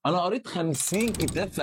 انا قريت 50 كتاب في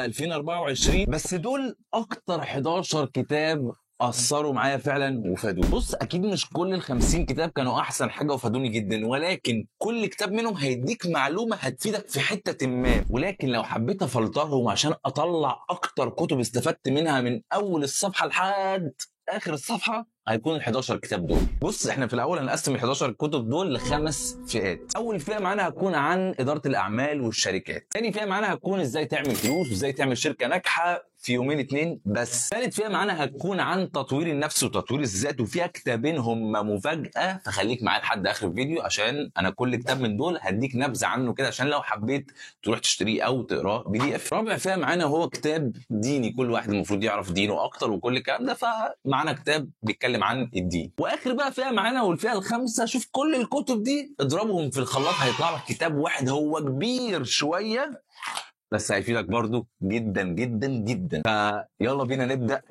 2024، بس دول اكتر 11 كتاب اثروا معايا فعلا وفادوني. بص، اكيد مش كل ال 50 كتاب كانوا احسن حاجه وفادوني جدا، ولكن كل كتاب منهم هيديك معلومه هتفيدك في حته ما. ولكن لو حبيت افلترهم عشان اطلع اكتر كتب استفدت منها من اول الصفحه لحد اخر الصفحه، هيكون ال 11 كتاب دول. بص، احنا في الاول هنقسم ال 11 كتب دول لخمس فئات. اول فئه معانا هتكون عن اداره الاعمال والشركات. ثاني فئه معانا هتكون ازاي تعمل فلوس وازاي تعمل شركه ناجحه في يومين اتنين بس. ثالث فئه معانا هتكون عن تطوير النفس وتطوير الذات، وفيها كتابين هم مفاجاه، فخليك معايا لحد اخر الفيديو عشان انا كل كتاب من دول هديك نبذه عنه كده عشان لو حبيت تروح تشتريه او تقراه PDF. رابع فئه معانا هو كتاب ديني، كل واحد المفروض يعرف دينه اكتر وكل الكلام ده، فمعانا كتاب بيتكلم عن الدين. واخر بقى فئه معانا والفئه الخامسه، شوف كل الكتب دي اضربهم في الخلاط هيطلع لك كتاب واحد هو كبير شويه بس هيفيدك برضو جدا جدا جدا. فيلا بينا نبدا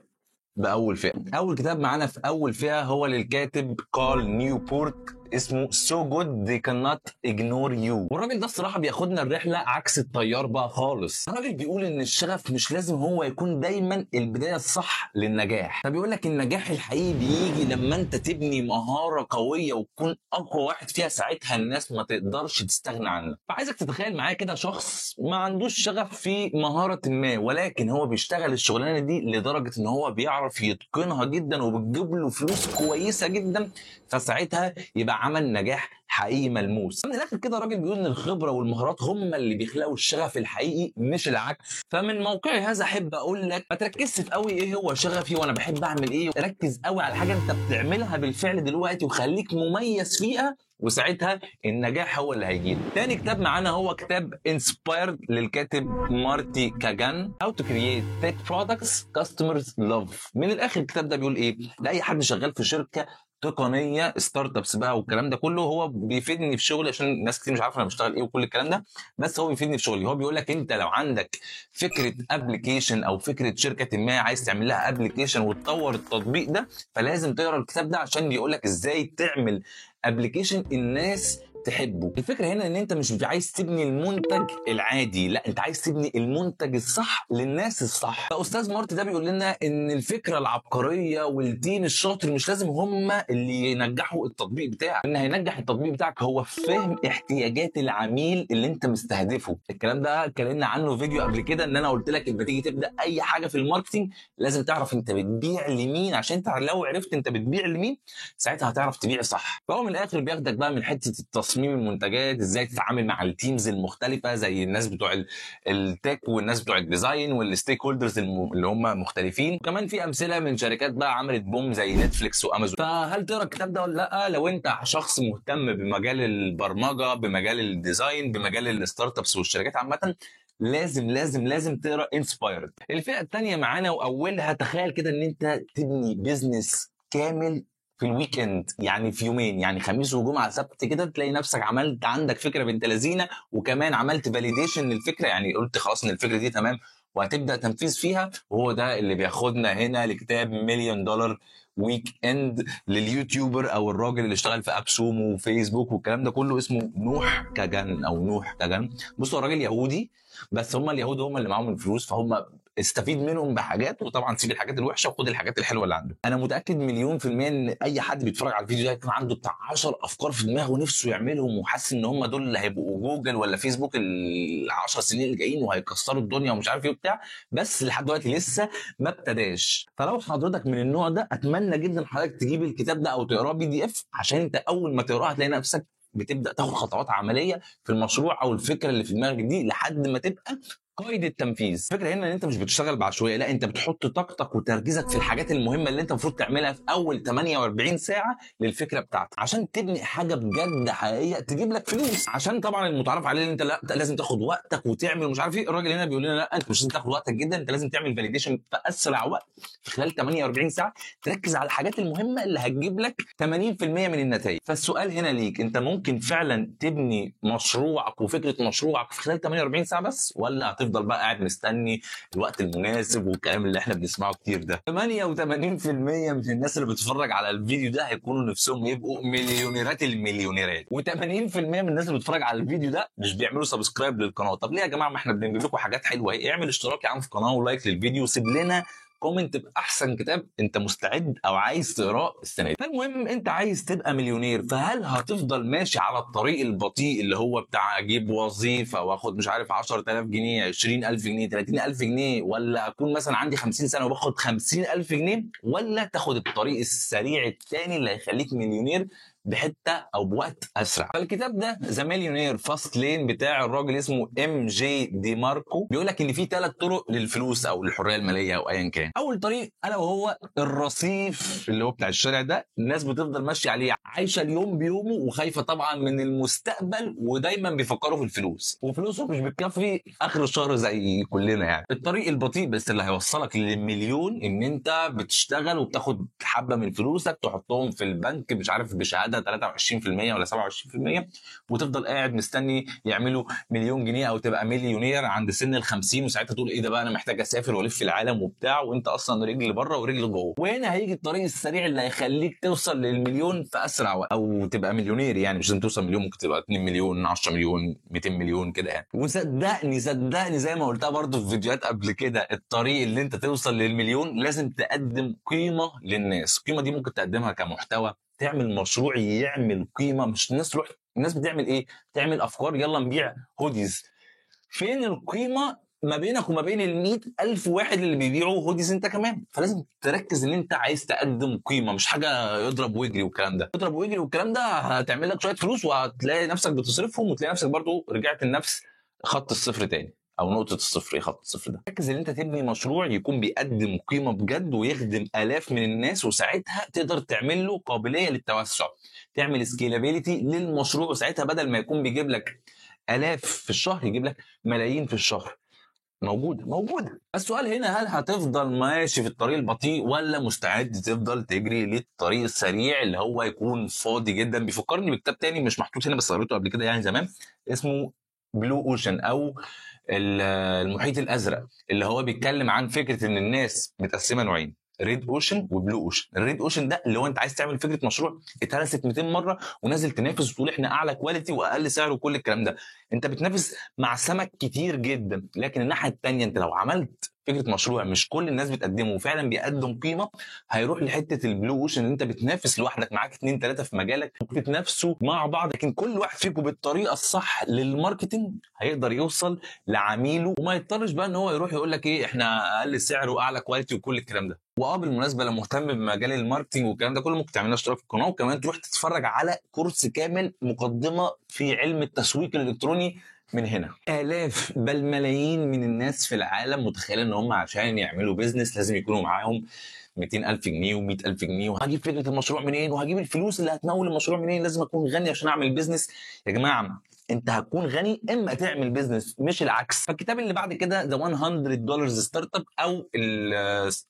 باول فئه. اول كتاب معانا في اول فئه هو للكاتب كارل نيوبورت، اسمه So Good They Cannot Ignore You. والراجل ده الصراحه بياخدنا الرحله عكس التيار بقى خالص. الراجل بيقول ان الشغف مش لازم هو يكون دايما البدايه الصح للنجاح، فبيقول لك النجاح الحقيقي بيجي لما انت تبني مهاره قويه وتكون اقوى واحد فيها، ساعتها الناس ما تقدرش تستغنى عنك. فعايزك تتخيل معايا كده شخص ما عندوش شغف في مهاره ما، ولكن هو بيشتغل الشغلانه دي لدرجه ان هو بيعرف يتقنها جدا وبتجيب له فلوس كويسه جدا، فساعتها يبقى عمل نجاح حقيقي ملموس. من الاخر كده الراجل بيقول ان الخبره والمهارات هم اللي بيخلقوا الشغف الحقيقي مش العكس. فمن موقعي هذا احب اقول لك ما تركزش في قوي ايه هو شغفي وانا بحب اعمل ايه، ركز قوي على حاجه انت بتعملها بالفعل دلوقتي وخليك مميز فيها، وساعتها النجاح هو اللي هيجيلك. تاني كتاب معانا هو كتاب Inspired للكاتب مارتي كاجان، How to Create Tech Products Customers Love. من الاخر الكتاب ده بيقول ايه؟ لاي حد شغال في شركه تقنيه، ستارت ابس بقى والكلام ده كله، هو بيفيدني في شغلي عشان ناس كتير مش عارفه انا بشتغل ايه وكل الكلام ده، بس هو بيفيدني في شغلي. هو بيقول لك انت لو عندك فكره ابلكيشن او فكره شركه ما عايز تعمل لها ابلكيشن وتطور التطبيق ده، فلازم تقرا الكتاب ده عشان بيقول لك ازاي تعمل ابلكيشن الناس تحبه. الفكره هنا ان انت مش عايز تبني المنتج العادي، لا انت عايز تبني المنتج الصح للناس الصح. فاستاذ مارتي ده بيقول لنا ان الفكره العبقريه والتيم الشاطر مش لازم هم اللي ينجحوا التطبيق بتاعك، ان هينجح التطبيق بتاعك هو فهم احتياجات العميل اللي انت مستهدفه. الكلام ده اتكلمنا عنه في فيديو قبل كده، ان انا قلت لك لما تيجي تبدا اي حاجه في الماركتنج لازم تعرف انت بتبيع لمين، عشان انت لو عرفت انت بتبيع لمين ساعتها هتعرف تبيع صح. فهو من الاخر بياخدك بقى من حته تصميم المنتجات، ازاي تتعامل مع التيمز المختلفه زي الناس بتوع التك والناس بتوع الديزاين والستيك هولدرز اللي هم مختلفين. وكمان في امثله من شركات بقى عملت بوم زي نتفليكس وامازون. فهل تقرا الكتاب ده ولا لا؟ لو انت شخص مهتم بمجال البرمجه، بمجال الديزاين، بمجال الستارت ابس والشركات عامه، لازم لازم لازم تقرا انسبايرد. الفئه الثانيه معانا واولها، تخيل كده ان انت تبني بيزنس كامل في الويك اند، يعني في يومين، يعني خميس وجمعه سبت كده، تلاقي نفسك عملت عندك فكره بنت لذينه وكمان عملت فاليديشن للفكره، يعني قلت خلاص ان الفكره دي تمام وهتبدا تنفيذ فيها. وهو ده اللي بياخدنا هنا لكتاب مليون دولار ويك اند لليوتيوبر او الراجل اللي اشتغل في ابسوم وفيسبوك والكلام ده كله، اسمه نوح كاجان او نوح كاجان. بصوا الراجل يهودي، بس هم اليهود هم اللي معاهم الفلوس، فهم استفيد منهم بحاجات، وطبعا سيب الحاجات الوحشه وخد الحاجات الحلوه اللي عنده. انا متاكد مليون في الميه ان اي حد بيتفرج على الفيديو ده يكون عنده بتاع 10 افكار في دماغه ونفسه يعملهم وحاسس ان هم دول اللي هيبقوا جوجل ولا فيسبوك ال10 سنين اللي جايين وهيكسروا الدنيا ومش عارف ايه وبتاع، بس لحد دلوقتي لسه ما ابتداش. فلو حضرتك من النوع ده اتمنى جدا حضرتك تجيب الكتاب ده او تقراه PDF، عشان انت اول ما تقراه هتلاقي نفسك بتبدا تاخد خطوات عمليه في المشروع او الفكره اللي في دماغك دي لحد ما تبقى قيد التنفيذ. الفكره هنا ان انت مش بتشتغل بعشوائيه، لا انت بتحط طاقتك وتركيزك في الحاجات المهمه اللي انت المفروض تعملها في اول 48 ساعه للفكره بتاعتك، عشان تبني حاجه بجد حقيقيه تجيب لك فلوس. عشان طبعا المتعارف عليه ان انت لا لازم تاخد وقتك وتعمل ومش عارف ايه، الراجل هنا بيقول لنا لا انت مش لازم تاخد وقتك جدا، انت لازم تعمل فاليديشن في اسرع وقت في خلال 48 ساعه، تركز على الحاجات المهمه اللي هتجيب لك 80% من النتائج. فالسؤال هنا ليك، انت ممكن فعلا تبني مشروعك وفكره مشروعك في خلال 48 ساعه بس، ولا هتفضل وتفضل بقى قاعد مستني الوقت المناسب والكلام اللي احنا بنسمعه كتير ده. 88% من الناس اللي بتتفرج على الفيديو ده هيكونوا نفسهم يبقوا مليونيرات المليونيرات، و80% من الناس اللي بتتفرج على الفيديو ده مش بيعملوا سبسكرايب للقناه. طب ليه يا جماعه؟ ما احنا بنجيب لكم حاجات حلوه اهي. اعمل اشتراك يا عم في القناه ولايك للفيديو، وسيب لنا كومنت باحسن كتاب انت مستعد او عايز تقراه السنه دي. فالمهم انت عايز تبقى مليونير، فهل هتفضل ماشي على الطريق البطيء اللي هو بتاع اجيب وظيفه واخد مش عارف 10000 جنيه 20000 جنيه 30000 جنيه، ولا اكون مثلا عندي 50 سنه وباخد 50000 جنيه، ولا تاخد الطريق السريع الثاني اللي هيخليك مليونير بحته او بوقت اسرع؟ فالكتاب ده ذا مليونير فاست لين بتاع الراجل اسمه MJ دي ماركو بيقول لك ان في 3 طرق للفلوس او للحريه الماليه او ايا كان. اول طريق الا وهو الرصيف اللي هو بتاع الشارع ده، الناس بتفضل ماشيه عليه عايشه اليوم بيومه وخايفه طبعا من المستقبل، ودايما بيفكروا في الفلوس وفلوسهم مش بتكفي اخر الشهر زي كلنا يعني. الطريق البطيء بس اللي هيوصلك للمليون ان انت بتشتغل وبتاخد حبه من فلوسك تحطهم في البنك مش عارف بشهاده 23% ولا 27%، وتفضل قاعد مستني يعملوا مليون جنيه او تبقى مليونير عند سن ال50، وساعتها تقول ايه ده بقى انا محتاج اسافر والف العالم وبتاع، وانت اصلا رجل بره ورجل جوه. وهنا هيجي الطريق السريع اللي هيخليك توصل للمليون في اسرع وقت، او تبقى مليونير يعني. مش لازم توصل مليون، ممكن تبقى 2 مليون 10 مليون 200 مليون كده يعني. وصدقني زي ما قلتها برضو في فيديوهات قبل كده، الطريق اللي انت توصل للمليون لازم تقدم قيمه للناس. القيمه دي ممكن تقدمها كمحتوى، تعمل مشروع يعمل قيمه. مش الناس تروح، الناس بتعمل ايه؟ تعمل افكار، يلا نبيع هوديز. فين القيمه ما بينك وما بين ال100,000 واحد اللي بيبيعوا هوديز انت كمان؟ فلازم تركز ان انت عايز تقدم قيمه، مش حاجه يضرب ويجري والكلام ده. يضرب ويجري والكلام ده هتعمل لك شويه فلوس وهتلاقي نفسك بتصرفهم، وتلاقي نفسك برضو رجعت لنفس خط الصفر تاني او نقطه الصفر. ايه خط الصفر ده؟ ركز ان انت تبني مشروع يكون بيقدم قيمه بجد ويخدم الاف من الناس، وساعتها تقدر تعمل له قابليه للتوسع، تعمل سكيلابيليتي للمشروع، وساعتها بدل ما يكون بيجيب لك الاف في الشهر يجيب لك ملايين في الشهر. موجوده. السؤال هنا، هل هتفضل ماشي في الطريق البطيء ولا مستعد تفضل تجري للطريق السريع اللي هو يكون فاضي جدا؟ بيفكرني بكتاب تاني مش محطوط هنا بس قريته قبل كده يعني زمان، اسمه بلو اوشن او المحيط الازرق، اللي هو بيتكلم عن فكره ان الناس متقسمه نوعين، ريد اوشن وبلو اوشن. الريد اوشن ده اللي هو انت عايز تعمل فكره مشروع اتهرست 200 مره ونازل تنافس وتقول احنا اعلى كواليتي واقل سعر وكل الكلام ده. انت بتنافس مع سمك كتير جدا. لكن الناحيه الثانيه انت لو عملت فكره مشروع مش كل الناس بتقدمه وفعلا بيقدم قيمه، هيروح لحته البلو اوشن ان انت بتنافس لوحدك، معاك 2 3 في مجالك بتتنافسوا مع بعض، لكن كل واحد فيكم بالطريقه الصح للماركتنج هيقدر يوصل لعميله وما يضطرش بقى ان هو يروح يقول لك ايه احنا اقل سعر واعلى كواليتي وكل الكلام ده. بالمناسبه لو مهتم بمجال الماركتنج والكلام ده كله ممكن تعمل اشتراك في القناه، وكمان تروح تتفرج على كورس كامل مقدمه في علم التسويق الالكتروني من هنا. آلاف بل ملايين من الناس في العالم متخيلة ان هم عشان يعملوا بيزنس لازم يكونوا معاهم 200,000 جنيه و100,000 جنيه، وهجيب فكرة المشروع منين وهجيب الفلوس اللي هتمول المشروع منين، لازم اكون غني عشان اعمل بيزنس. يا جماعة انت هتكون غني اما تعمل بيزنس مش العكس. فالكتاب اللي بعد كده ذا $100 ستارت اب او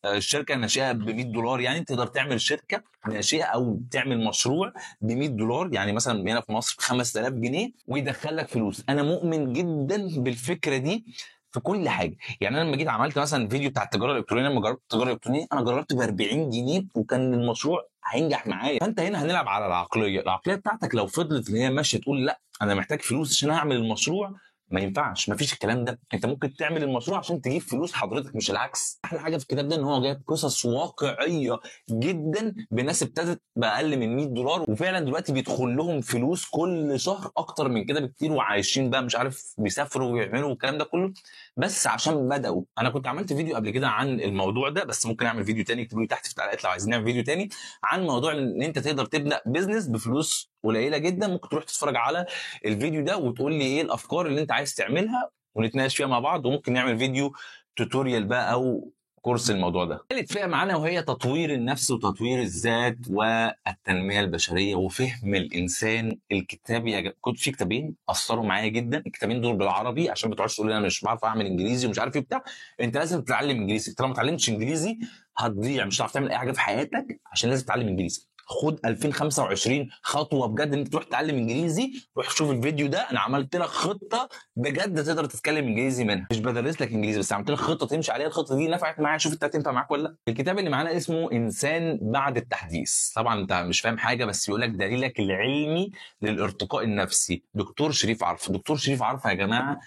الشركه الناشئه ب$100، يعني تقدر تعمل شركه ناشئه او تعمل مشروع ب$100، يعني مثلا هنا في مصر ب 5000 جنيه ويدخلك فلوس. انا مؤمن جدا بالفكره دي في كل حاجه. يعني انا لما جيت عملت مثلا فيديو بتاع التجاره الالكترونيه، لما جربت التجاره الالكترونيه انا جربت ب 40 جنيه وكان المشروع هينجح معايا. فانت هنا هنلعب على العقليه بتاعتك. لو فضلت ان هي ماشيه تقول لا انا محتاج فلوس عشان اعمل المشروع، ما ينفعش، ما فيش الكلام ده. انت ممكن تعمل المشروع عشان تجيب فلوس حضرتك مش العكس. احلى حاجه في الكتاب ده ان هو جايب قصص واقعيه جدا بناس ابتدت باقل من $100 وفعلا دلوقتي بيدخل لهم فلوس كل شهر اكتر من كده بكتير، وعايشين بقى مش عارف بيسافروا ويعملوا الكلام ده كله بس عشان بداوا. انا كنت عملت فيديو قبل كده عن الموضوع ده، بس ممكن اعمل فيديو تاني، اكتبوا لي تحت في التعليقات لو عايزين نعمل فيديو تاني عن موضوع ان انت تقدر تبدا بيزنس بفلوس قليله جدا. ممكن تروح تتفرج على الفيديو ده وتقول لي ايه الافكار اللي انت عايز تعملها ونتناقش فيها مع بعض، وممكن نعمل فيديو توتوريال بقى او كورس الموضوع ده. ثالث فئه معانا وهي تطوير النفس وتطوير الذات والتنميه البشريه وفهم الانسان. الكتاب كنت في كتابين اثروا معايا جدا، الكتابين دول بالعربي عشان ما تقعدش تقول انا مش بعرف اعمل انجليزي ومش عارف ايه بتاع. انت لازم تتعلم انجليزي، انت لو ما اتعلمتش انجليزي هتضيع، مش هتعرف تعمل اي حاجه في حياتك عشان لازم تتعلم انجليزي. خد 2025 خطوه بجد ان انت تروح تتعلم انجليزي. روح شوف الفيديو ده، انا عملت لك خطه بجد تقدر تتكلم انجليزي منها، مش بدرس لك انجليزي بس عملت لك خطه تمشي عليها. الخطه دي نفعت معايا، شوف انت هتنفع معاك ولا لا. الكتاب اللي معانا اسمه انسان بعد التحديث. طبعا انت مش فاهم حاجه بس يقول لك دليلك العلمي للارتقاء النفسي، دكتور شريف عرفة. دكتور شريف عرفة يا جماعه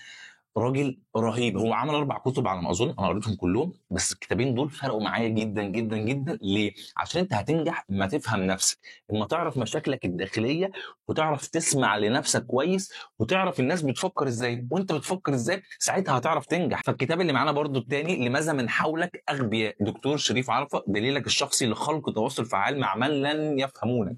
راجل رهيب. هو عمل 4 كتب على ما اظن، انا قريتهم كلهم، بس الكتابين دول فرقوا معايا جدا جدا جدا. ليه؟ عشان انت هتنجح اما تفهم نفسك، اما تعرف مشاكلك الداخليه، وتعرف تسمع لنفسك كويس، وتعرف الناس بتفكر ازاي وانت بتفكر ازاي، ساعتها هتعرف تنجح. فالكتاب اللي معانا برضو الثاني، لماذا من حولك اغبياء، دكتور شريف عرفة، دليلك الشخصي لخلق تواصل فعال مع من لن يفهمونك.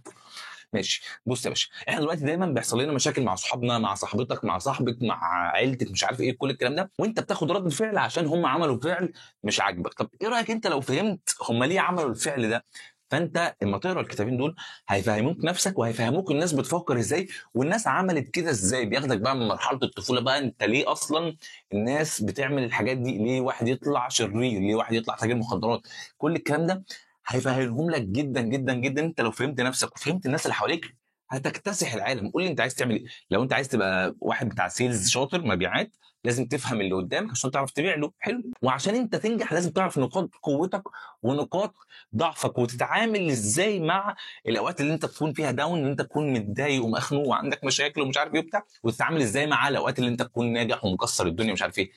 ماشي، بص يا باشا، احنا دلوقتي دايما بيحصل لنا مشاكل مع صحابنا، مع صاحبتك، مع صاحبك، مع عيلتك، مش عارف ايه كل الكلام ده، وانت بتاخد رد فعل عشان هم عملوا فعل مش عاجبك. طب ايه رايك انت لو فهمت هم ليه عملوا الفعل ده؟ فانت اما تقرا الكتابين دول هيفهموك نفسك، وهيفهموك الناس بتفكر ازاي، والناس عملت كده ازاي. بياخدك بقى من مرحله الطفوله بقى، انت ليه اصلا الناس بتعمل الحاجات دي، ليه واحد يطلع شرير، ليه واحد يطلع تاجر مخدرات، كل الكلام ده هيفهمهم لك جدا جدا جدا. انت لو فهمت نفسك وفهمت الناس اللي حواليك هتكتسح العالم. قول لي انت عايز تعمل ايه؟ لو انت عايز تبقى واحد بتاع سيلز شاطر مبيعات، لازم تفهم اللي قدامك عشان تعرف تبيع له. حلو. وعشان انت تنجح لازم تعرف نقاط قوتك ونقاط ضعفك، وتتعامل ازاي مع الاوقات اللي انت تكون فيها داون، ان انت تكون متضايق ومخنوق وعندك مشاكل ومش عارف ايه وبتاع، وتتعامل ازاي مع الاوقات اللي انت تكون ناجح ومكسر الدنيا مش عارف ايه.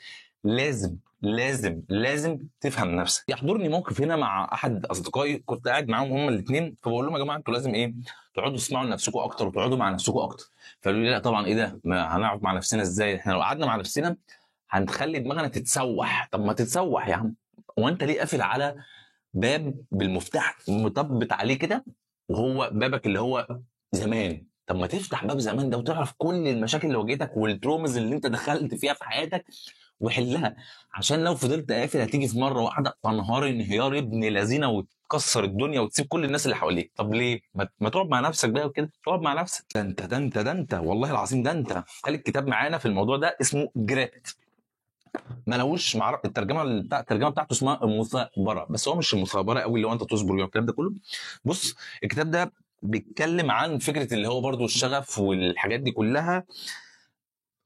لازم لازم لازم تفهم نفسك. يحضرني موقف هنا مع احد اصدقائي، كنت قاعد معاهم هما الاثنين، فبقول لهم يا جماعه انتوا لازم ايه، تقعدوا تسمعوا لنفسكم اكتر وتقعدوا مع نفسكم اكتر. فقالوا لي لا طبعا، ايه ده، ما هنقعد مع نفسنا ازاي، احنا لو قعدنا مع نفسنا هنخلي دماغنا تتسوح. طب ما تتسوح يا عم، وانت ليه قافل على باب بالمفتاح مثبت عليه كده، وهو بابك اللي هو زمان؟ طب ما تفتح باب زمان ده وتعرف كل المشاكل اللي واجهتك والترومز اللي انت دخلت فيها في حياتك وحلها. عشان لو فضلت قافل هتيجي في مره واحده تنهار انهيار ابن لذينه وتكسر الدنيا وتسيب كل الناس اللي حواليك. طب ليه ما تقعد مع نفسك بقى وكده، تقعد مع نفسك. ده انت والله العظيم، ده انت قال الكتاب معانا في الموضوع ده اسمه جريت. ما لهوش الترجمه بتاعته اسمها المثابره، بس هو مش المثابره قوي اللي هو انت تصبر والكلام ده كله. بص الكتاب ده بيتكلم عن فكره اللي هو برضو الشغف والحاجات دي كلها،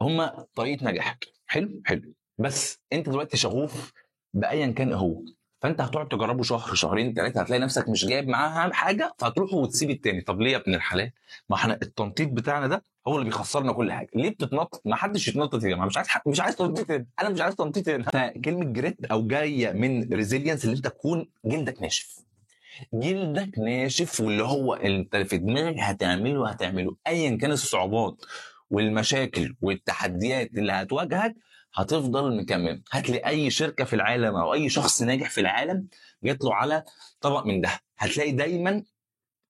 هما طريقه نجاحك. حلو حلو. بس انت دلوقتي شغوف بايا كان هو، فانت هتقعد تجربه شهر شهرين ثلاثه، هتلاقي نفسك مش جايب معاها حاجه فهتروح وتسيب التاني. طب ليه يا ابن الحلال؟ ما احنا التنطيط بتاعنا ده هو اللي بيخسرنا كل حاجه. ليه بتتنطط؟ ما حدش يتنطط يا جماعه، مش عايز تنطيط هنا، انا مش عايز تنطيط هنا. فكلمه جريت او جايه من ريزيلينس، اللي انت تكون جلدك ناشف. جلدك ناشف، واللي هو انت في دماغك هتعمله ايا كان الصعوبات والمشاكل والتحديات اللي هتواجهك، هتفضل مكمل. هات لي اي شركه في العالم او اي شخص ناجح في العالم جات له على طبق من ده، هتلاقي دايما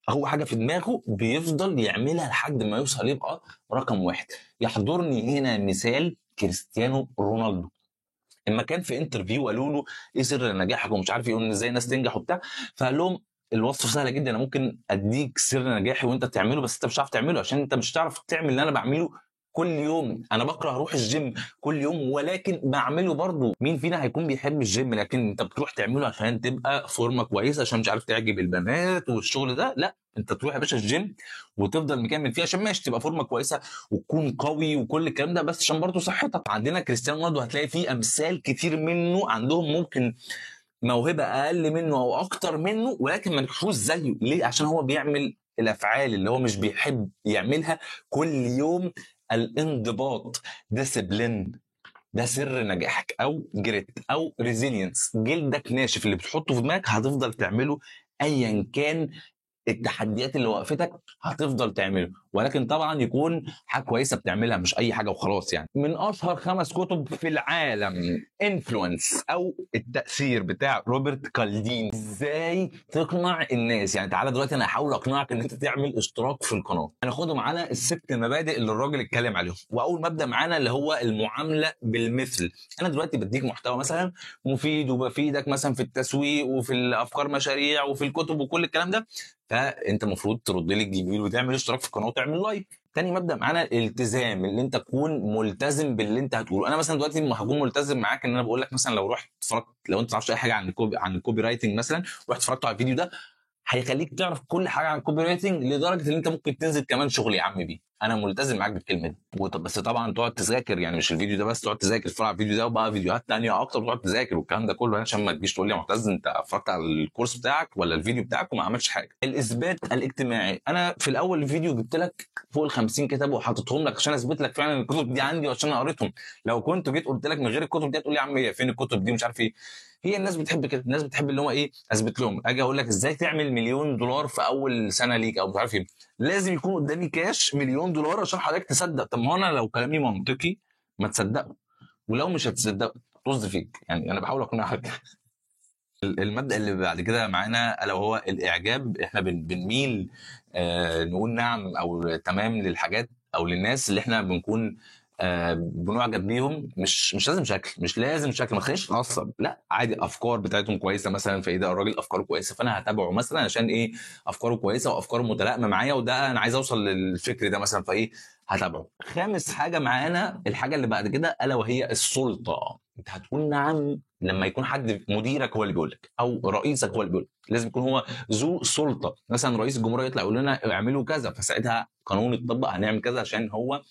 هو حاجه في دماغه بيفضل يعملها لحد ما يوصل يبقى رقم واحد. يحضرني هنا مثال كريستيانو رونالدو. اما كان في انترفيو قالوا له ايه سر نجاحك ومش عارف يقول ازاي الناس تنجح وبتاع، فقال لهم الوصفه سهله جدا، انا ممكن اديك سر نجاحي وانت تعمله، بس انت مش هتعرف تعمله عشان انت مش هتعرف تعمل اللي انا بعمله كل يوم. انا بكره اروح الجيم كل يوم ولكن بعمله برضه. مين فينا هيكون بيحب الجيم لكن انت بتروح تعمله عشان تبقى فورمه كويسه، عشان مش عارف تعجب البنات والشغل ده؟ لا، انت تروح يا باشا الجيم وتفضل مكمل فيه عشان ماشي تبقى فورمه كويسه وتكون قوي وكل الكلام ده، بس عشان برضه صحتك. عندنا كريستيانو رونالدو هتلاقي فيه امثال كتير منه عندهم ممكن موهبه اقل منه او اكتر منه ولكن ما نجحوش زيه. ليه؟ عشان هو بيعمل الافعال اللي هو مش بيحب يعملها كل يوم. الانضباط، ديسيبلين، ده سر نجاحك. او جريت او ريزيلينس، جلدك ناشف، اللي بتحطه في دماغك هتفضل تعمله ايا كان التحديات اللي وقفتك، هتفضل تعمله، ولكن طبعا يكون حاجه كويسه بتعملها مش اي حاجه وخلاص. يعني من اشهر 5 كتب في العالم، انفلونس او التاثير بتاع روبرت كالدين. ازاي تقنع الناس؟ يعني تعالى دلوقتي انا هحاول اقنعك ان انت تعمل اشتراك في القناه. هناخدهم على ال6 مبادئ اللي الراجل اتكلم عليهم. واول مبدا معانا اللي هو المعامله بالمثل. انا دلوقتي بديك محتوى مثلا مفيد وبفيدك مثلا في التسويق وفي الافكار مشاريع وفي الكتب وكل الكلام ده، فانت المفروض ترد لي الجميل وتعمل اشتراك في القناه وتعمل لايك. تاني مبدا معانا الالتزام، اللي انت تكون ملتزم باللي انت هتقوله. انا مثلا دلوقتي ما هكون ملتزم معاك ان انا بقول لك مثلا لو رحت اتفرجت، لو انت ما تعرفش اي حاجه عن الكوبي رايتنج مثلا، رحت اتفرجت على الفيديو ده، هيخليك تعرف كل حاجه عن الكوبي رايتنج، لدرجه ان انت ممكن تنزل كمان شغل يا عم بيه. انا ملتزم معاك بالكلمه دي. بس طبعا تقعد تذاكر، يعني مش الفيديو ده بس، تقعد تذاكر تتفرج على الفيديو ده وبقى فيديوهات تانية اكتر، وتقعد تذاكر والكلام ده كله، عشان ما تجيش تقول لي يا معتز انت اتفرجت على الكورس بتاعك ولا الفيديو بتاعك وما عملتش حاجه. الاثبات الاجتماعي، انا في الاول الفيديو جبت لك فوق ال 50 كتاب وحاططهم لك عشان اثبت لك فعلا الكتب دي عندي وعشان انا قريتهم. لو كنت جيت قلت لك من غير الكتب دي هتقول لي يا عم هي فين الكتب دي مش عارف ايه. هي الناس بتحب كده، الناس بتحب اللي هو ايه، اثبت لهم. اجي اقول لك ازاي تعمل مليون دولار في اول سنه ليك او مش عارف ايه، لازم يكون قدامي كاش مليون دولار عشان حضرتك تصدق. طب ما هو انا لو كلامي منطقي ما تصدقه، ولو مش هتصدقه طز فيك. يعني انا بحاول اقنعك. المبدأ اللي بعد كده معانا الا وهو الاعجاب. احنا بنميل نقول نعم او تمام للحاجات او للناس اللي احنا بنكون بنعجب بيهم. مش لازم شكل، مش لازم شكل، ما تخليش نعصب، لا عادي. افكار بتاعتهم كويسه مثلا، فايه ده الراجل افكاره كويسه فانا هتابعه مثلا عشان ايه، افكاره كويسه وافكاره متلائمه معايا، وده انا عايز اوصل للفكر ده مثلا، فايه هتابعه. خامس حاجه معانا الحاجه اللي بعد كده الا وهي السلطه. انت هتقول نعم لما يكون حد مديرك هو اللي بيقول لك او رئيسك هو اللي بيقول لك، لازم يكون هو ذو سلطه. مثلا رئيس الجمهوريه يطلع يقول لنا اعملوا كذا، فساعتها قانون يتطبق هنعمل كذا عشان هو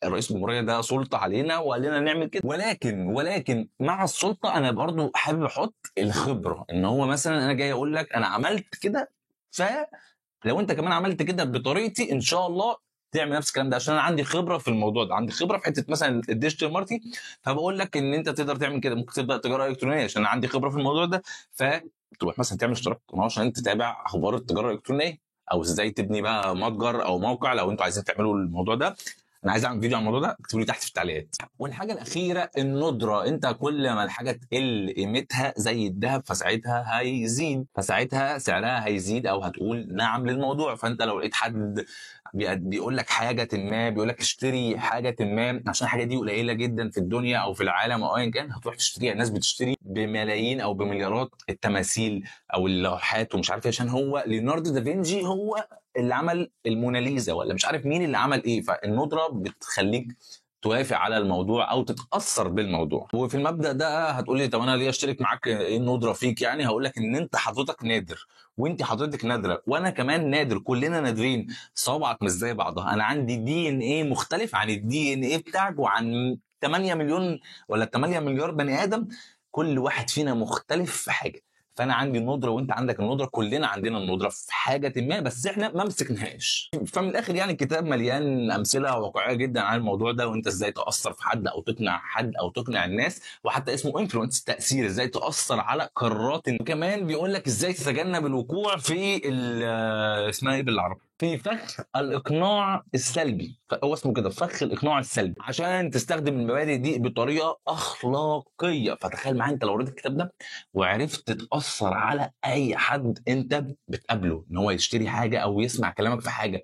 رئيس الجمهوريه ده سلطه علينا وقال لنا نعمل كده. ولكن مع السلطه انا برضو حابب احط الخبره، ان هو مثلا انا جاي اقول لك انا عملت كده، فلو انت كمان عملت كده بطريقتي ان شاء الله تعمل نفس الكلام ده، عشان انا عندي خبره في الموضوع ده، عندي خبره في حته مثلا الديجيتال ماركتنج، فبقول لك ان انت تقدر تعمل كده. ممكن تبدا تجاره الكترونيه عشان انا عندي خبره في الموضوع ده، فتروح مثلا تعمل اشتراك قناه عشان انت تتابع اخبار التجاره الالكترونيه، او ازاي تبني بقى متجر او موقع. لو انتوا عايزين تعملوا الموضوع ده، انا عايز اعمل فيديو عن الموضوع ده، اكتبوا لي تحت في التعليقات. والحاجه الاخيره الندره. انت كل ما الحاجه تقل قيمتها زي الذهب فساعتها هيزيد، فساعتها سعرها هيزيد او هتقول نعم للموضوع. فانت لو لقيت حد بيقول لك حاجه ما، بيقول لك اشتري حاجه ما عشان الحاجه دي قليله جدا في الدنيا او في العالم او ايا كان، هتروح تشتريها. الناس بتشتري بملايين او بمليارات التماثيل او اللوحات ومش عارف ايه، عشان هو ليوناردو دافنشي هو اللي عمل الموناليزا، ولا مش عارف مين اللي عمل ايه. فالندره بتخليك توافق على الموضوع او تتاثر بالموضوع. وفي المبدا ده هتقول لي طب انا ليه اشترك معاك، ايه الندره فيك يعني؟ هقول لك ان انت حضرتك نادر، وانت حضرتك نادره، وانا كمان نادر، كلنا نادرين. صوابعك مش زي بعضها، انا عندي دي ان ايه مختلف عن الدي ان ايه بتاعك وعن 8 مليون ولا 8 مليار بني ادم. كل واحد فينا مختلف في حاجه. فانا عندي الندره وانت عندك الندره، كلنا عندنا الندره في حاجه ما، بس احنا ما مسكناهاش. فمن الاخر يعني الكتاب مليان امثله واقعيه جدا عن الموضوع ده، وانت ازاي تاثر في حد او تقنع حد او تقنع الناس. وحتى اسمه انفلونس، تاثير، ازاي تاثر على قرارات. وكمان بيقول لك ازاي تتجنب الوقوع في اسمها ايه بالعربي، في فخ الاقناع السلبي. هو اسمه كده فخ الاقناع السلبي، عشان تستخدم المبادئ دي بطريقه اخلاقيه. فتخيل معايا انت لو قريت الكتاب ده وعرفت تتاثر على اي حد انت بتقابله ان هو يشتري حاجه او يسمع كلامك في حاجه،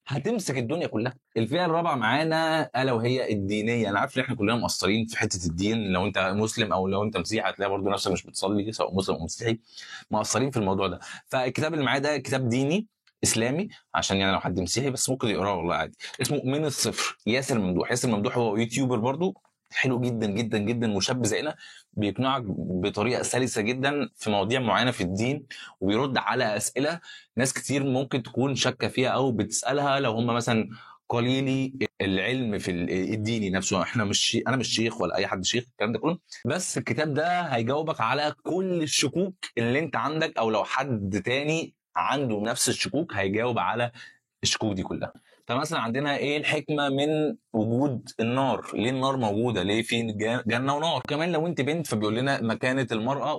هتمسك الدنيا كلها. الفئه الرابعه معانا الا وهي الدينيه. انا عارف ان احنا كلنا مقصرين في حته الدين، لو انت مسلم او لو انت مسيحي هتلاقي برضه نفسك مش بتصلي، سواء مسلم او مسيحي مقصرين في الموضوع ده. فالكتاب اللي معايا ده كتاب ديني اسلامي، عشان يعني لو حد مسيحي بس ممكن يقراه والله عادي. اسمه من الصفر، ياسر ممدوح. ياسر ممدوح هو يوتيوبر برضه حلو جدا جدا جدا، وشاب زينا بيقنعك بطريقه سلسه جدا في مواضيع معينه في الدين، وبيرد على اسئله ناس كتير ممكن تكون شاكه فيها او بتسالها لو هم مثلا قليلي العلم في الديني نفسه. احنا مش، انا مش شيخ ولا اي حد شيخ الكلام ده كله، بس الكتاب ده هيجاوبك على كل الشكوك اللي انت عندك، او لو حد تاني عنده نفس الشكوك هيجاوب على الشكوك دي كلها. فمثلا عندنا ايه الحكمه من وجود النار؟ ليه النار موجوده؟ ليه في جنه ونار؟ كمان لو انت بنت فبيقول لنا مكانه المراه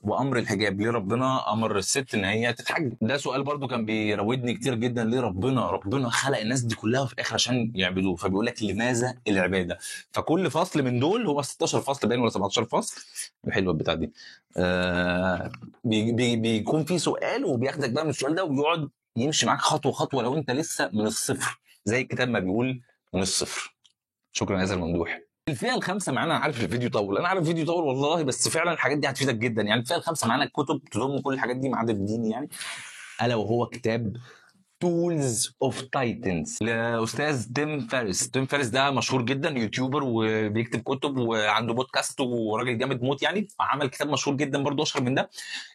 وامر الحجاب. ليه ربنا امر الست ان هي تتحجب؟ ده سؤال برضو كان بيراودني كتير جدا. ليه ربنا خلق الناس دي كلها في الاخر عشان يعبدوه؟ فبيقول لك لماذا العباده؟ فكل فصل من دول هو 16 فصل باين ولا 17 فصل، الحلوه البتاع دي بيكون في سؤال وبياخدك بقى من السؤال ده ويقعد يمشي معاك خطوه خطوه لو انت لسه من الصفر، زي الكتاب ما بيقول من الصفر. شكرا يا الممدوح. الفئه الخامسه معانا، انا عارف الفيديو طول، انا عارف الفيديو طول والله، بس فعلا الحاجات دي هتفيدك جدا. يعني الفئه الخامسه معانا كتب تضم كل الحاجات دي ما عدا الدين يعني، الا وهو كتاب تولز اوف تايتنز لاستاذ تيم فارس. تيم فارس ده مشهور جدا، يوتيوبر وبيكتب كتب وعنده بودكاست وراجل جامد موت يعني. عمل كتاب مشهور جدا برضه اشهر من ده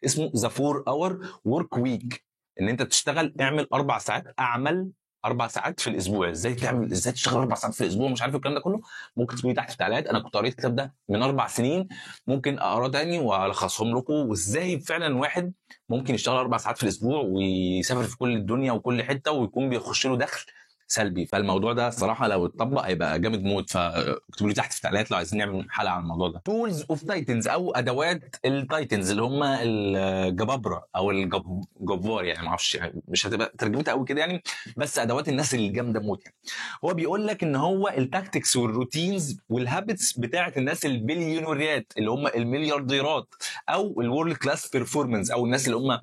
اسمه ذا 4 اور ورك ويك، ان انت تشتغل اعمل 4 ساعات، اعمل 4 ساعات في الاسبوع. ازاي تشتغل 4 ساعات في الاسبوع، مش عارف الكلام ده كله. ممكن تسيبوني تحت في التعليقات. انا كنت قريت الكتاب ده من 4 سنين، ممكن اقراه تاني والخصهم لكم، وازاي فعلا واحد ممكن يشتغل 4 ساعات في الاسبوع ويسافر في كل الدنيا وكل حته ويكون بيخش له دخل سلبي. فالموضوع ده الصراحه لو اتطبق هيبقى جامد موت. فاكتبوا لي تحت في التعليقات لو عايزين نعمل حلقه عن الموضوع ده. تولز اوف تايتنز او ادوات التايتنز اللي هم الجبابره او الجبار يعني، ما اعرفش يعني، مش هتبقى ترجمتها قوي كده يعني، بس ادوات الناس اللي جامده موت يعني. هو بيقول لك ان هو التاكتكس والروتينز والهابتس بتاعه الناس البليونيرات اللي هم المليارديرات، او الورلد كلاس بيرفورمانس، او الناس اللي هم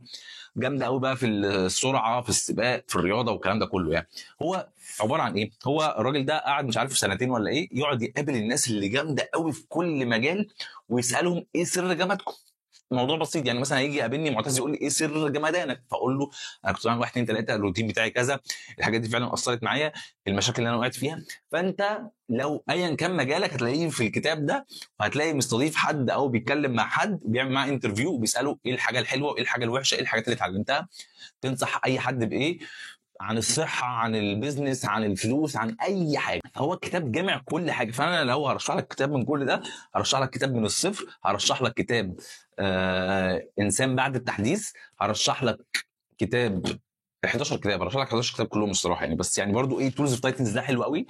جامده قوي بقى في السرعه في السباق في الرياضه والكلام ده كله يعني. هو عباره عن ايه؟ هو الراجل ده قاعد مش عارف سنتين ولا ايه، يقعد يقابل الناس اللي جامده قوي في كل مجال ويسالهم ايه سر جامدكم. موضوع بسيط يعني. مثلا هيجي يقابلني معتز يقول لي ايه سر جمدانك، فاقول له انا كنت بعمل 1 2 3، الروتين بتاعي كذا، الحاجات دي فعلا اثرت معايا، المشاكل اللي انا وقعت فيها. فانت لو ايا كان مجالك هتلاقيه في الكتاب ده، وهتلاقي مستضيف حد او بيتكلم مع حد بيعمل معاه انترفيو وبيساله ايه الحاجه الحلوه وايه الحاجه الوحشه، ايه الحاجات اللي اتعلمتها، تنصح اي حد بايه، عن الصحه، عن البيزنس، عن الفلوس، عن اي حاجه. فهو الكتاب جامع كل حاجه. فانا لو هرشح لك كتاب من كل ده، هرشح لك كتاب من الصفر، هرشح لك كتاب انسان بعد التحديث، هرشح لك كتاب 11 كتاب، هرشح لك 11 كتاب كلهم الصراحه يعني. بس يعني برضو ايه، تولز اوف تايتنز ده حلو قوي.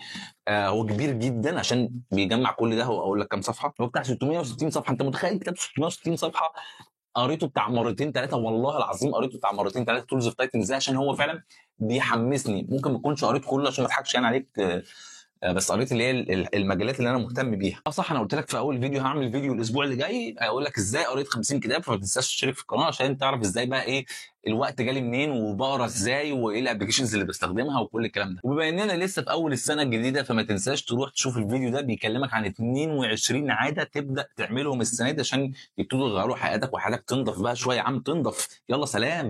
هو كبير جدا عشان بيجمع كل ده. هو اقول لك كام صفحه، هو بتاع 660 صفحه. انت متخيل كتاب 660 صفحه؟ قريته بتاع مرتين ثلاثه، والله العظيم قريته بتاع مرتين ثلاثه تولز اوف تايتنز ده، عشان هو فعلا بيحمسني. ممكن ما اكونش قريت كله عشان ما اضحكش يعني عليك، بس قريت اللي هي المجالات اللي انا مهتم بيها. صح، انا قلت لك في اول فيديو هعمل فيديو الاسبوع اللي جاي اقول لك ازاي قريت 50 كتاب، فما تنساش تشترك في القناه عشان تعرف ازاي بقى ايه الوقت جالي منين وبقرا ازاي وايه الابلكيشنز اللي بستخدمها وكل الكلام ده. وبما اننا لسه في اول السنه الجديده، فما تنساش تروح تشوف الفيديو ده بيكلمك عن 22 عاده تبدا تعملهم السنه دي عشان يبتدوا يغيروا حياتك وحياتك تنضف بقى شويه. يا عم تنضف، يلا سلام.